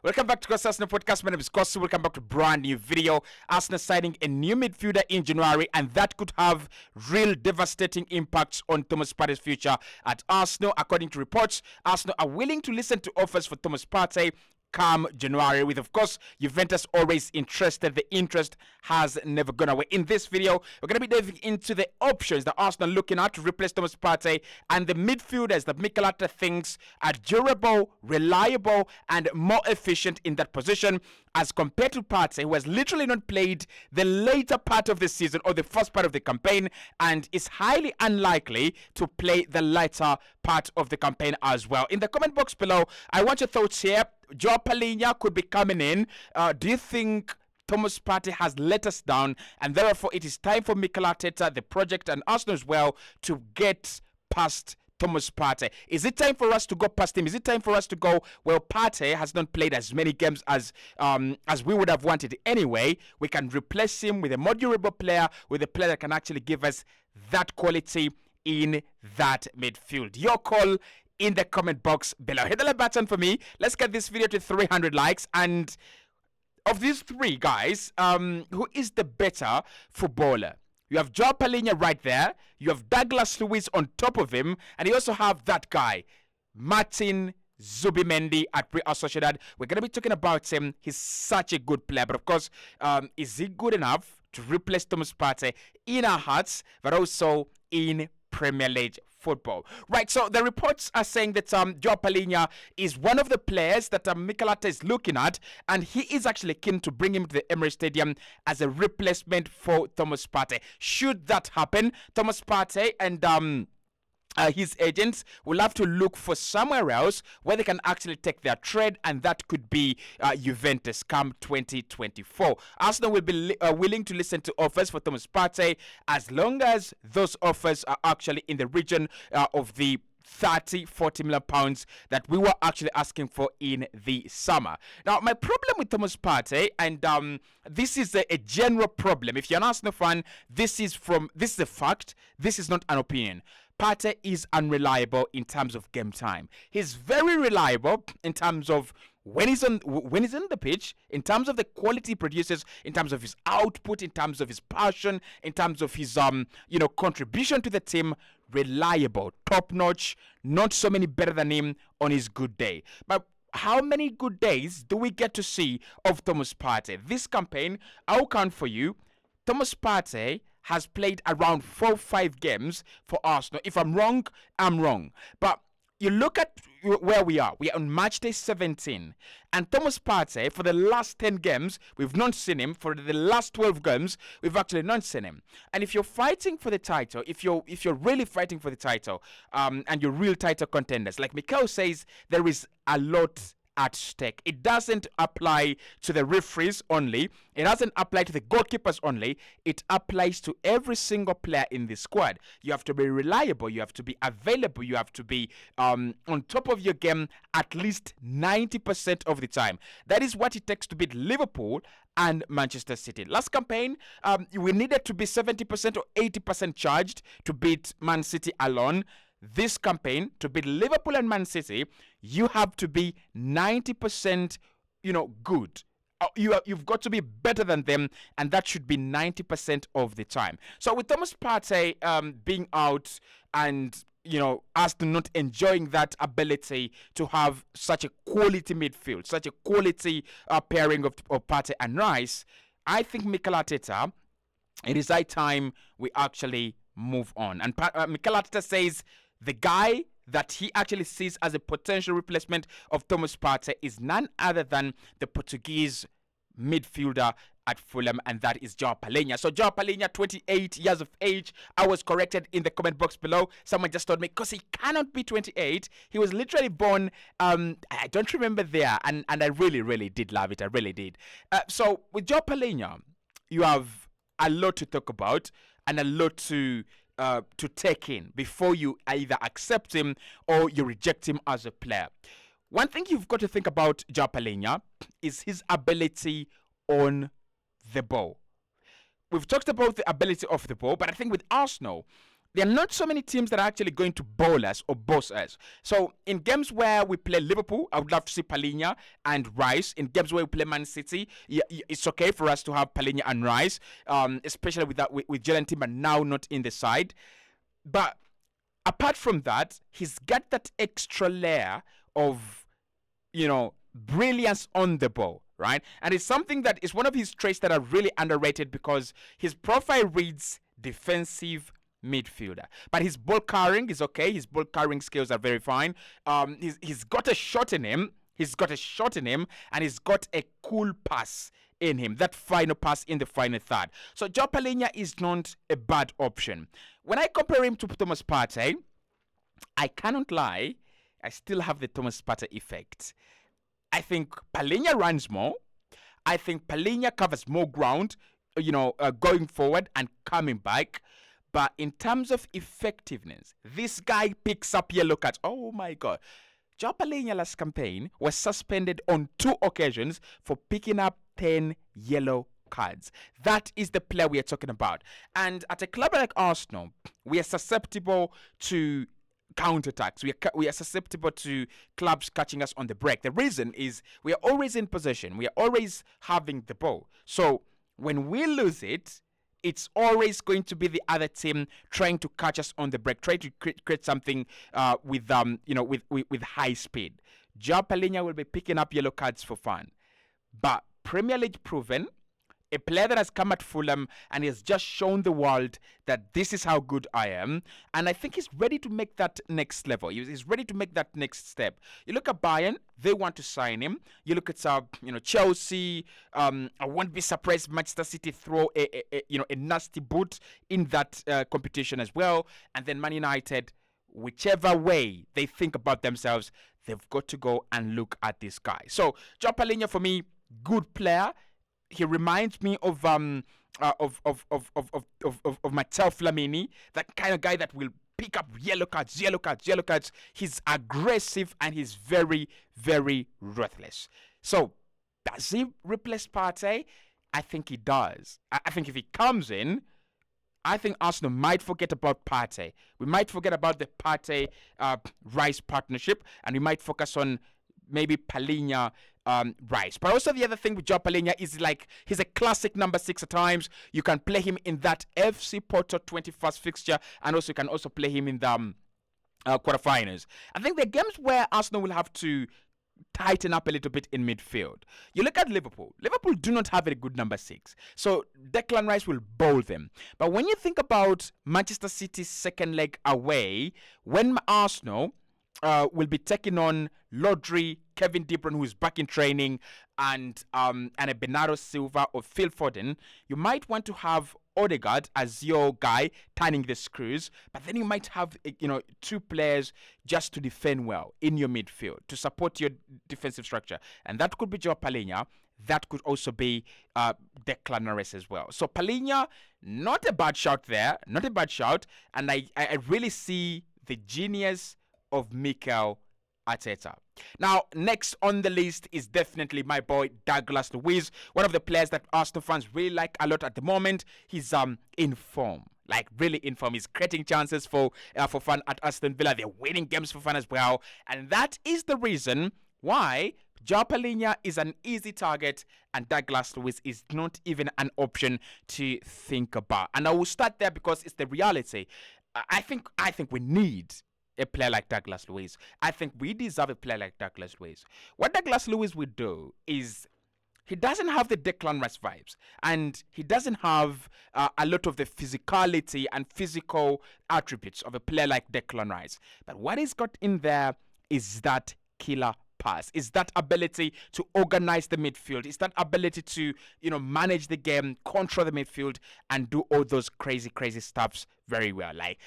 Welcome back to Cossy Arsenal Podcast. My name is Cossy. Welcome back to a brand new video. Arsenal signing a new midfielder in January, and that could have real devastating impacts on Thomas Partey's future at Arsenal. According to reports, Arsenal are willing to listen to offers for Thomas Partey come January, with of course Juventus always interested. The interest has never gone away. In this video, we're going to be diving into the options that Arsenal are looking at to replace Thomas Partey and the midfielders that Mikel Arteta thinks are durable, reliable, and more efficient in that position as compared to Partey, who has literally not played the later part of the season or the first part of the campaign and is highly unlikely to play the later part of the campaign as well. In the comment box below, I want your thoughts here. Joao Palhinha could be coming in. Do you think Thomas Partey has let us down, and therefore it is time for Mikel Arteta, the project, and Arsenal as well to get past Thomas Partey? Is it time for us to go past him? Is it time for us to go, well, Partey has not played as many games as we would have wanted anyway. We can replace him with a more durable player, with a player that can actually give us that quality in that midfield. Your call in the comment box below. Hit the like button for me. Let's get this video to 300 likes. And of these three guys, who is the better footballer? You have Joao Palhinha right there. You have Douglas Luiz on top of him. And you also have that guy, Martin Zubimendi at Real Sociedad. We're going to be talking about him. He's such a good player. But of course, is he good enough to replace Thomas Partey in our hearts, but also in Premier League football? Right, so the reports are saying that Joao Palhinha is one of the players that Mikel Arteta is looking at, and he is actually keen to bring him to the Emirates Stadium as a replacement for Thomas Partey. Should that happen, Thomas Partey and his agents will have to look for somewhere else where they can actually take their trade, and that could be Juventus come 2024. Arsenal will be willing to listen to offers for Thomas Partey as long as those offers are actually in the region of the 30-40 million pounds that we were actually asking for in the summer. Now, my problem with Thomas Partey, and this is a general problem. If you're an Arsenal fan, this is a fact. This is not an opinion. Partey is unreliable in terms of game time. He's very reliable in terms of when he's on the pitch, in terms of the quality he produces, in terms of his output, in terms of his passion, in terms of his contribution to the team. Reliable, top notch, not so many better than him on his good day. But how many good days do we get to see of Thomas Partey? This campaign, I'll count for you. Thomas Partey has played around 4-5 games for Arsenal. If I'm wrong, I'm wrong. But you look at where we are. We are on match day 17. And Thomas Partey, for the last 10 games, we've not seen him. For the last 12 games, we've actually not seen him. And if you're fighting for the title, if you're really fighting for the title, and you're real title contenders, like Mikel says, there is a lot at stake. It doesn't apply to the referees only. It doesn't apply to the goalkeepers only. It applies to every single player in the squad. You have to be reliable. You have to be available. You have to be on top of your game at least 90% of the time. That is what it takes to beat Liverpool and Manchester City. Last campaign, we needed to be 70% or 80% charged to beat Man City alone. This campaign, to beat Liverpool and Man City, you have to be 90%, good. You've got to be better than them, and that should be 90% of the time. So with Thomas Partey being out and us not enjoying that ability to have such a quality midfield, such a quality pairing of Partey and Rice, I think Mikel Arteta, it is high time we actually move on. And Mikel Arteta says the guy that he actually sees as a potential replacement of Thomas Partey is none other than the Portuguese midfielder at Fulham, and that is Joao Palhinha. So Joao Palhinha, 28 years of age. I was corrected in the comment box below. Someone just told me, because he cannot be 28. He was literally born, I don't remember there, and I really, really did love it. I really did. So with Joao Palhinha, you have a lot to talk about and a lot to take in before you either accept him or you reject him as a player. One thing you've got to think about Joao Palhinha is his ability on the ball. We've talked about the ability of the ball, but I think with Arsenal, there are not so many teams that are actually going to bowl us or boss us. So in games where we play Liverpool, I would love to see Palhinha and Rice. In games where we play Man City, it's okay for us to have Palhinha and Rice, especially with that with Jalen Timber now not in the side. But apart from that, he's got that extra layer of, brilliance on the ball, right? And it's something that is one of his traits that are really underrated because his profile reads defensive midfielder, but his ball carrying is okay. His ball carrying skills are very fine. He's got a shot in him. And he's got a cool pass in him. That final pass in the final third. So Joao Palhinha is not a bad option. When I compare him to Thomas Partey, I cannot lie. I still have the Thomas Partey effect. I think Palhinha runs more. I think Palhinha covers more ground, going forward and coming back. But in terms of effectiveness, this guy picks up yellow cards. Oh my God. Joao Palhinha last campaign was suspended on 2 occasions for picking up 10 yellow cards. That is the player we are talking about. And at a club like Arsenal, we are susceptible to counterattacks. We are susceptible to clubs catching us on the break. The reason is we are always in possession. We are always having the ball. So when we lose it, it's always going to be the other team trying to catch us on the break, trying to create something with high speed. Joao Palhinha will be picking up yellow cards for fun. But Premier League proven, a player that has come at Fulham and he has just shown the world that this is how good I am. And I think he's ready to make that next level. He's ready to make that next step. You look at Bayern, they want to sign him. You look at Chelsea. I won't be surprised if Manchester City throw a nasty boot in that competition as well. And then Man United, whichever way they think about themselves, they've got to go and look at this guy. So Joao Palhinha for me, good player. He reminds me of Matteo Flamini, that kind of guy that will pick up yellow cards. He's aggressive and he's very, very ruthless. So does he replace Partey? I think he does. I think if he comes in, I think Arsenal might forget about Partey. We might forget about the Partey Rice partnership, and we might focus on maybe Palhinha Rice. But also the other thing with Joao Palhinha is like he's a classic number 6 at times. You can play him in that FC Porto 21st fixture, and also you can also play him in the quarterfinals. I think the games where Arsenal will have to tighten up a little bit in midfield. You look at Liverpool. Liverpool do not have a good number 6. So Declan Rice will bowl them. But when you think about Manchester City's second leg away, when Arsenal will be taking on Rodri, Kevin De Bruyne, who is back in training, and a Bernardo Silva or Phil Foden, you might want to have Odegaard as your guy turning the screws, but then you might have 2 players just to defend well in your midfield to support your defensive structure, and that could be Joao Palhinha. That could also be Declan Rice as well. So Palhinha, not a bad shout there, not a bad shout, and I really see the genius of Mikel Arteta. Now, next on the list is definitely my boy Douglas Luiz, one of the players that Arsenal fans really like a lot at the moment. He's in form, like really in form. He's creating chances for fun at Aston Villa. They're winning games for fun as well, and that is the reason why Joao Palhinha is an easy target and Douglas Luiz is not even an option to think about. And I will start there because it's the reality. I think we need a player like Douglas Luiz. I think we deserve a player like Douglas Luiz. What Douglas Luiz would do is he doesn't have the Declan Rice vibes, and he doesn't have a lot of the physicality and physical attributes of a player like Declan Rice. But what he's got in there is that killer pass, is that ability to organize the midfield, is that ability to manage the game, control the midfield, and do all those crazy stuffs very well. Like,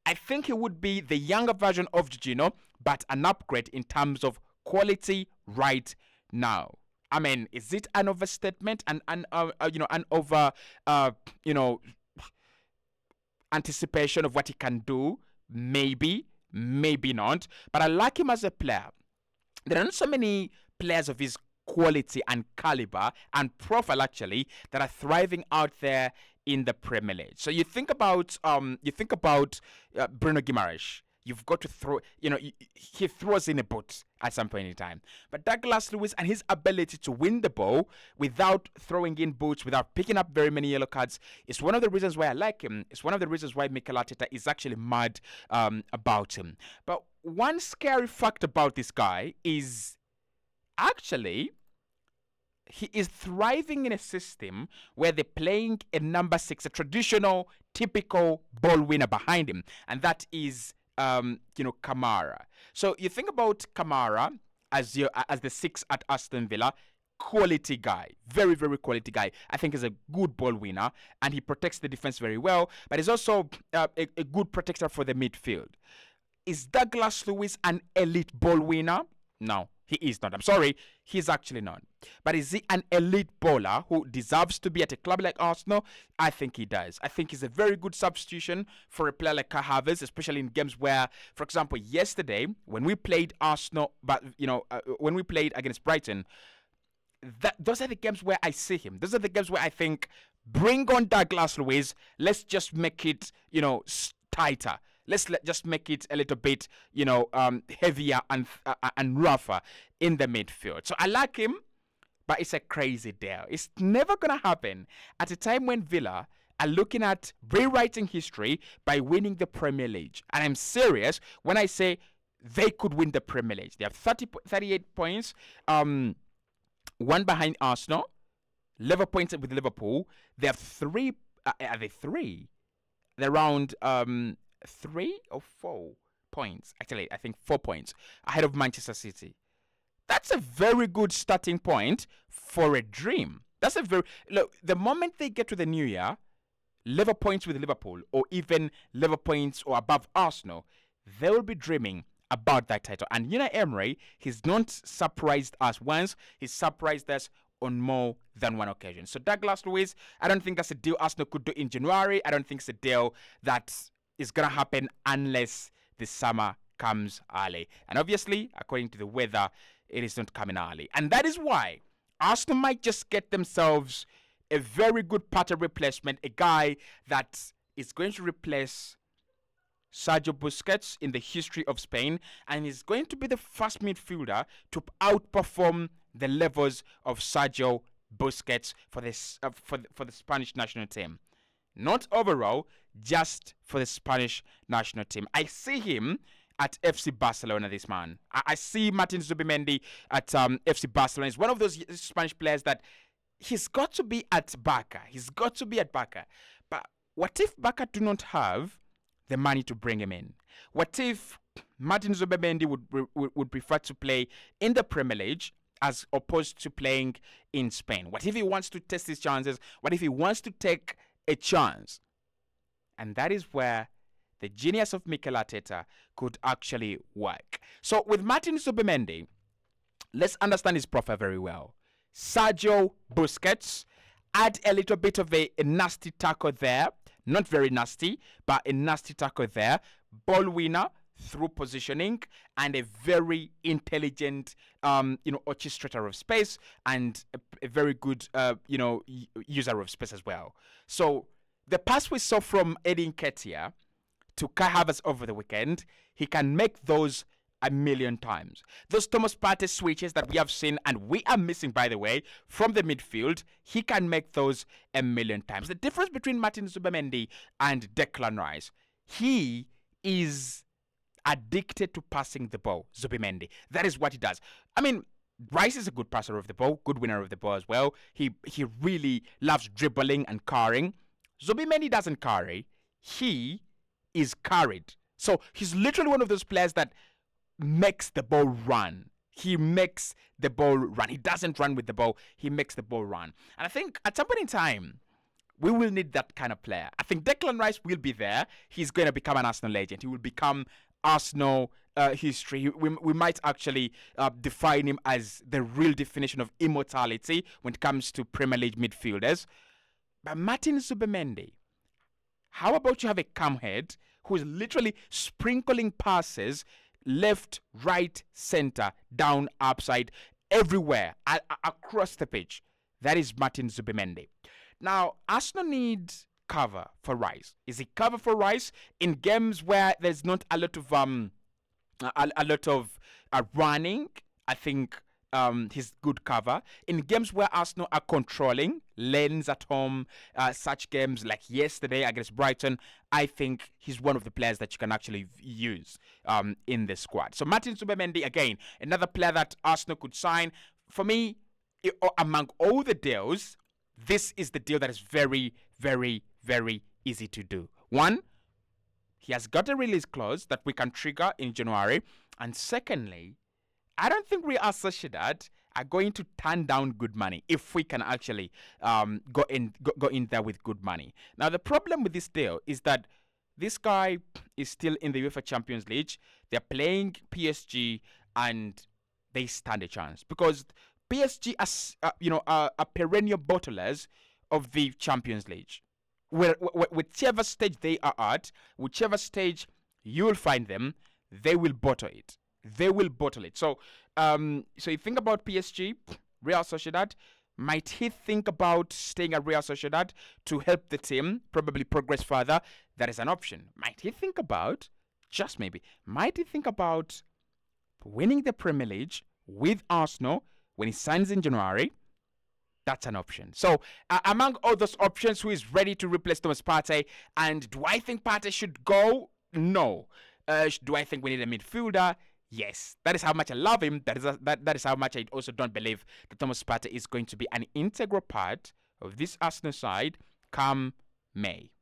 I think he would be the younger version of Jorginho, but an upgrade in terms of quality right now. I mean, is it an overstatement and an over anticipation of what he can do? Maybe not. But I like him as a player. There are not so many players of his quality and caliber and profile actually that are thriving out there in the Premier League. So you think about Bruno Guimaraes. You've got to throw, he throws in a boot at some point in time. But Douglas Luiz and his ability to win the ball without throwing in boots, without picking up very many yellow cards, is one of the reasons why I like him. It's one of the reasons why Mikel Arteta is actually mad about him. But one scary fact about this guy is actually he is thriving in a system where they're playing a number 6, a traditional, typical ball winner behind him, and that is Kamara. So you think about Kamara as the 6 at Aston Villa, quality guy, very, very quality guy. I think he's a good ball winner, and he protects the defense very well, but he's also a good protector for the midfield. Is Douglas Luiz an elite ball winner? No, he is not. I'm sorry, he's actually not. But is he an elite bowler who deserves to be at a club like Arsenal? I think he does. I think he's a very good substitution for a player like Kai Havertz, especially in games where, for example, yesterday when we played Arsenal, but when we played against Brighton, those are the games where I see him. Those are the games where I think, bring on Douglas Luiz. Let's just make it, tighter. Let's just make it a little bit, heavier and rougher in the midfield. So I like him, but it's a crazy deal. It's never going to happen at a time when Villa are looking at rewriting history by winning the Premier League. And I'm serious when I say they could win the Premier League. They have 38 points, one behind Arsenal, level points with Liverpool. They have 3. Are they 3? They're around 3 or 4 points. Actually, I think 4 points ahead of Manchester City. That's a very good starting point for a dream. Look, the moment they get to the new year, level points with Liverpool, or even level points or above Arsenal, they will be dreaming about that title. And Unai Emery, he's not surprised us once, he's surprised us on more than one occasion. So Douglas Luiz, I don't think that's a deal Arsenal could do in January. I don't think it's a deal that is going to happen unless the summer comes early. And obviously, according to the weather, it is not coming early. And that is why Arsenal might just get themselves a very good Partey replacement, a guy that is going to replace Sergio Busquets in the history of Spain, and is going to be the first midfielder to outperform the levels of Sergio Busquets for the Spanish national team. Not overall, just for the Spanish national team. I see him at FC Barcelona, this man. I see Martin Zubimendi at FC Barcelona. He's one of those Spanish players that he's got to be at Barca. But what if Barca do not have the money to bring him in? What if Martin Zubimendi would prefer to play in the Premier League as opposed to playing in Spain? What if he wants to test his chances? What if he wants to take a chance? And that is where the genius of Mikel Arteta could actually work. So with Martin Zubimendi, let's understand his profile very well. Sergio Busquets, add a little bit of a nasty tackle there. Not very nasty, but a nasty tackle there. Ball winner through positioning, and a very intelligent, orchestrator of space, and a very good, user of space as well. So the pass we saw from Eddie Nketiah to Kai Havertz over the weekend, he can make those a million times. Those Thomas Partey switches that we have seen, and we are missing, by the way, from the midfield, he can make those a million times. The difference between Martin Zubimendi and Declan Rice, he is addicted to passing the ball, Zubimendi. That is what he does. I mean, Rice is a good passer of the ball, good winner of the ball as well. He really loves dribbling and carrying. Zubimendi doesn't carry. He is carried. So he's literally one of those players that makes the ball run. He makes the ball run. He doesn't run with the ball. He makes the ball run. And I think at some point in time, we will need that kind of player. I think Declan Rice will be there. He's going to become an Arsenal legend. He will become Arsenal history. We might actually define him as the real definition of immortality when it comes to Premier League midfielders. But Martin Zubimendi, how about you have a camhead who is literally sprinkling passes left, right, center, down, upside, everywhere, across the pitch? That is Martin Zubimendi. Now, Arsenal need cover for Rice? Is he cover for Rice in games where there's not a lot of running? I think he's good cover in games where Arsenal are controlling lanes at home. Such games like yesterday against Brighton, I think he's one of the players that you can actually use in the squad. So Martin Zubimendi, again, another player that Arsenal could sign. For me, among all the deals, this is the deal that is very, very, very easy to do. One, he has got a release clause that we can trigger in January. And secondly, I don't think Real Sociedad are going to turn down good money if we can actually go in there with good money. Now, the problem with this deal is that this guy is still in the UEFA Champions League. They're playing PSG and they stand a chance because PSG are perennial bottlers of the Champions League. Whichever stage they are at, whichever stage you will find them, they will bottle it. They will bottle it. So you think about PSG, Real Sociedad. Might he think about staying at Real Sociedad to help the team probably progress further? That is an option. Might he think about, just maybe, might he think about winning the Premier League with Arsenal when he signs in January? That's an option. So among all those options, who is ready to replace Thomas Partey? And do I think Partey should go? No. Do I think we need a midfielder? Yes, that is how much I love him. That is how much I also don't believe that Thomas Partey is going to be an integral part of this Arsenal side come May.